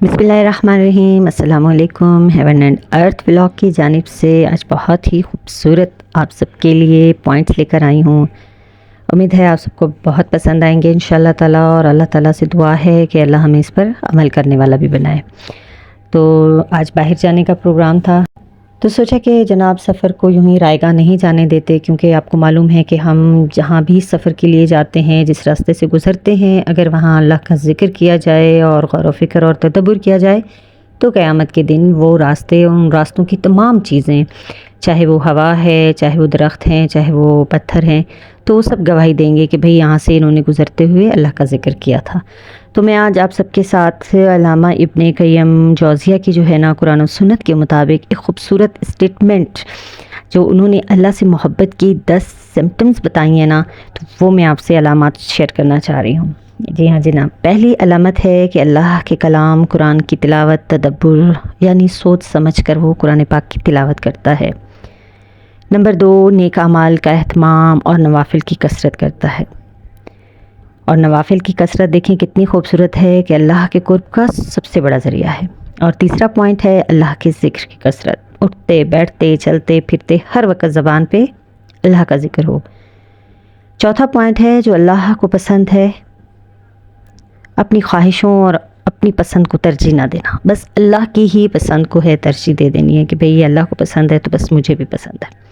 बिस्मिल्लाहिर्रहमानिर्रहीम। अस्सलाम वालेकुम। हेवन एंड अर्थ व्लॉग की जानिब से आज बहुत ही खूबसूरत आप सबके लिए पॉइंट्स लेकर आई हूँ। उम्मीद है आप सबको बहुत पसंद आएंगे इंशाल्लाह ताला, और अल्लाह ताला से दुआ है कि अल्लाह हमें इस पर अमल करने वाला भी बनाए। तो आज बाहर जाने का प्रोग्राम था, तो सोचा कि जनाब सफ़र को यूं ही रायगा नहीं जाने देते, क्योंकि आपको मालूम है कि हम जहाँ भी सफ़र के लिए जाते हैं, जिस रास्ते से गुज़रते हैं, अगर वहाँ अल्लाह का ज़िक्र किया जाए और गौर व फ़िक्र और तदब्बुर किया जाए तो क़यामत के दिन वो रास्ते, उन रास्तों की तमाम चीज़ें, चाहे वो हवा है, चाहे वो दरख्त हैं, चाहे वो पत्थर हैं, तो वो सब गवाही देंगे कि भाई यहाँ से इन्होंने गुज़रते हुए अल्लाह का ज़िक्र किया था। तो मैं आज आप सबके साथ अल्लामा इब्ने क़य्यम जौज़िया की जो है ना, कुरान और सुन्नत के मुताबिक एक ख़ूबसूरत स्टेटमेंट जो उन्होंने अल्लाह से मोहब्बत की 10 सिम्पटम्स बताई हैं ना, तो वो मैं आपसे अलामात शेयर करना चाह रही हूँ। जी हाँ जनाब, पहली अलामत है कि अल्लाह के कलाम कुरान की तिलावत तदब्बुर यानी सोच समझ कर वो कुरान पाक की तिलावत करता है। नंबर 2, नेक अमाल का एहतमाम और नवाफिल की कसरत करता है। और नवाफिल की कसरत देखें कितनी खूबसूरत है कि अल्लाह के कुर्ब का सबसे बड़ा ज़रिया है। और तीसरा पॉइंट है अल्लाह के ज़िक्र की कसरत, उठते बैठते चलते फिरते हर वक्त ज़बान पे अल्लाह का ज़िक्र हो। चौथा पॉइंट है जो अल्लाह को पसंद है, अपनी ख्वाहिशों और अपनी पसंद को तरजीह ना देना, बस अल्लाह की ही पसंद को है तरजीह दे देनी है कि भाई ये अल्लाह को पसंद है तो बस मुझे भी पसंद है।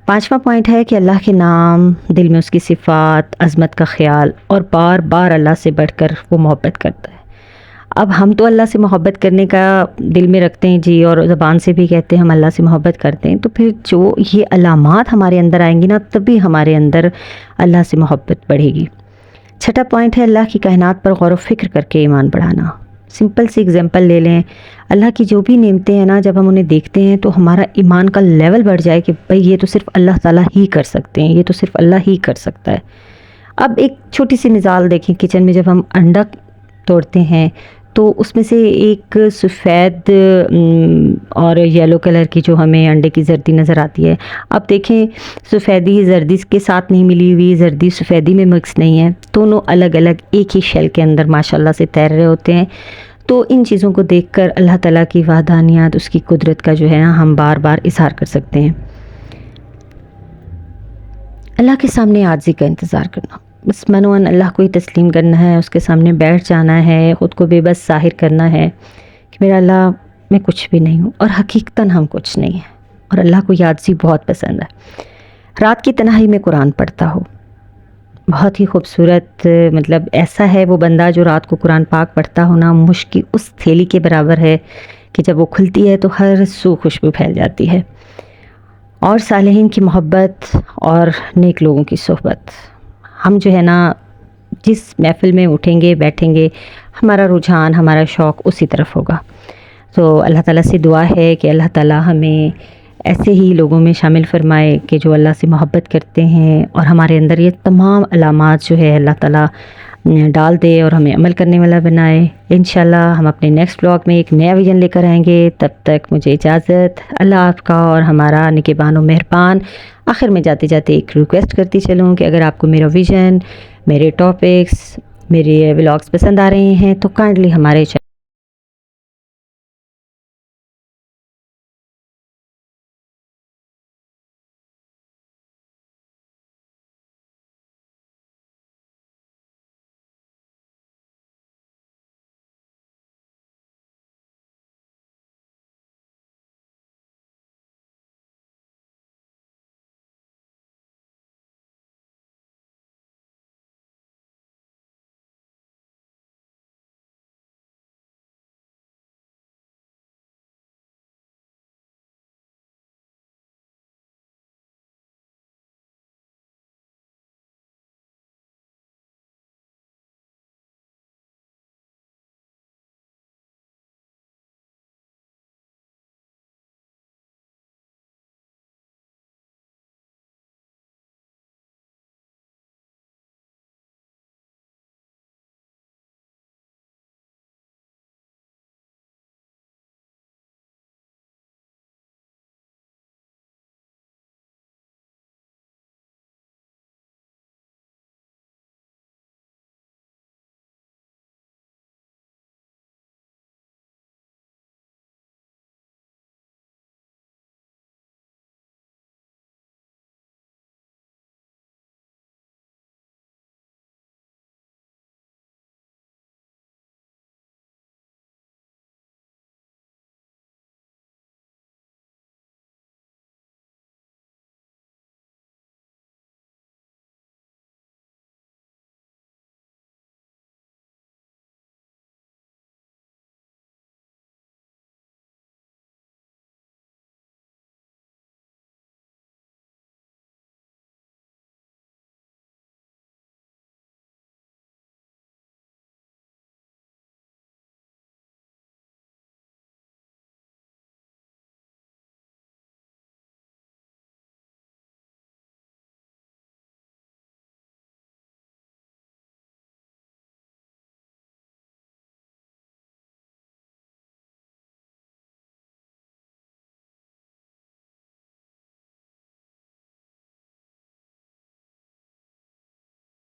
पांचवा पॉइंट है कि अल्लाह के नाम, दिल में उसकी सिफ़ात, अज़मत का ख़्याल और बार बार अल्लाह से बढ़कर वो मोहब्बत करता है। अब हम तो अल्लाह से मोहब्बत करने का दिल में रखते हैं जी, और ज़बान से भी कहते हैं हम अल्लाह से मोहब्बत करते हैं, तो फिर जो ये अलामात हमारे अंदर आएंगी ना, तभी हमारे अंदर अल्लाह से मोहब्बत बढ़ेगी। छठा पॉइंट है अल्लाह की कायनात पर गौर व फ़िक्र करके ईमान बढ़ाना। सिंपल सी एग्जांपल ले लें, अल्लाह की जो भी नेमतें हैं ना, जब हम उन्हें देखते हैं तो हमारा ईमान का लेवल बढ़ जाए कि भाई ये तो सिर्फ़ अल्लाह ताला ही कर सकते हैं, ये तो सिर्फ़ अल्लाह ही कर सकता है। अब एक छोटी सी मिसाल देखें, किचन में जब हम अंडा तोड़ते हैं तो उसमें से एक सफ़ेद और येलो कलर की जो हमें अंडे की जर्दी नज़र आती है। अब देखें, सफ़ेदी जर्दी के साथ नहीं मिली हुई, जर्दी सफ़ेदी में मिक्स नहीं है, दोनों अलग अलग एक ही शेल के अंदर माशाल्लाह से तैर रहे होते हैं। तो इन चीज़ों को देखकर अल्लाह ताला की वहदानियत, उसकी कुदरत का जो है ना, हम बार बार इज़हार कर सकते हैं। अल्लाह के सामने आजिज़ी का इंतज़ार करना, बस मनोअन अल्लाह को ही तस्लीम करना है, उसके सामने बैठ जाना है, ख़ुद को बेबस ज़ाहिर करना है कि मेरा अल्लाह, मैं कुछ भी नहीं हूँ, और हकीकतन हम कुछ नहीं हैं, और अल्लाह को ये आजिज़ी बहुत पसंद है। रात की तन्हाई में कुरान पढ़ता हो, बहुत ही खूबसूरत, मतलब ऐसा है वो बंदा जो रात को कुरान पाक पढ़ता हो ना, मुश्क उस थैली के बराबर है कि जब वो खुलती है तो हर सू खुशबू फैल जाती है। और सालिहीन की मोहब्बत और नेक लोगों की सोहबत, हम जो है ना, जिस महफ़िल में उठेंगे बैठेंगे, हमारा रुझान, हमारा शौक़ उसी तरफ होगा। तो अल्लाह ताला से दुआ है कि अल्लाह ताला हमें ऐसे ही लोगों में शामिल फ़रमाए कि जो अल्लाह से मोहब्बत करते हैं, और हमारे अंदर ये तमाम अलामात जो है अल्लाह ताला डाल दे और हमें अमल करने वाला बनाए। इंशाल्लाह हम अपने नेक्स्ट ब्लॉग में एक नया विज़न लेकर आएंगे। तब तक मुझे इजाज़त, अल्लाह आपका और हमारा निगहबान व मेहरबान। आखिर में जाते जाते एक रिक्वेस्ट करती चलूँ कि अगर आपको मेरा विज़न, मेरे टॉपिक्स, मेरे व्लॉग्स पसंद आ रहे हैं तो काइंडली हमारे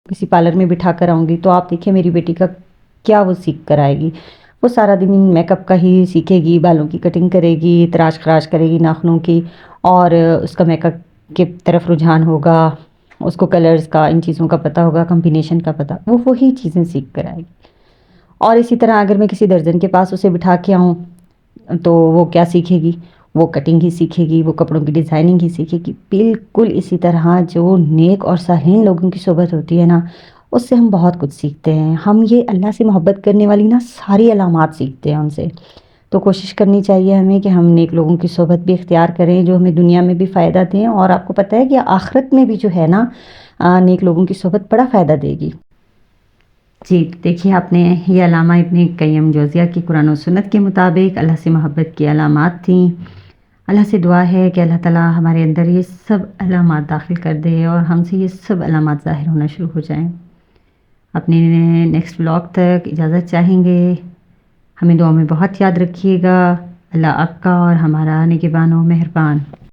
کسی پارلر میں بٹھا کر آؤں گی تو آپ دیکھیں میری بیٹی کا کیا وہ سیکھ کر آئے گی. وہ سارا دن میک اپ کا ہی سیکھے گی، بالوں کی کٹنگ کرے گی، تراش خراش کرے گی ناخنوں کی، اور اس کا میک اپ کی طرف رجحان ہوگا، اس کو کلرز کا، ان چیزوں کا پتہ ہوگا، کمبینیشن کا پتہ، وہ وہی چیزیں سیکھ کر آئے گی. اور اسی طرح اگر میں کسی درزن کے پاس اسے بٹھا کے آؤں تو وہ کیا سیکھے گی؟ وہ کٹنگ ہی سیکھے گی، وہ کپڑوں کی ڈیزائننگ ہی سیکھے گی. بالکل اسی طرح جو نیک اور صالحین لوگوں کی صحبت ہوتی ہے نا، اس سے ہم بہت کچھ سیکھتے ہیں. ہم یہ اللہ سے محبت کرنے والی نا ساری علامات سیکھتے ہیں ان سے. تو کوشش کرنی چاہیے ہمیں کہ ہم نیک لوگوں کی صحبت بھی اختیار کریں جو ہمیں دنیا میں بھی فائدہ دیں، اور آپ کو پتہ ہے کہ آخرت میں بھی جو ہے نا نیک لوگوں کی صحبت بڑا فائدہ دے گی. جی دیکھیے آپ نے یہ علامہ ابن قیم جوزیہ کی قرآن و سنت کے مطابق اللہ سے محبت کی علامات تھیں. اللہ سے دعا ہے کہ اللہ تعالیٰ ہمارے اندر یہ سب علامات داخل کر دے اور ہم سے یہ سب علامات ظاہر ہونا شروع ہو جائیں. اپنے نیکسٹ بلاگ تک اجازت چاہیں گے. ہمیں دعا میں بہت یاد رکھیے گا. اللہ آپ کا اور ہمارا نگہبان و مہربان.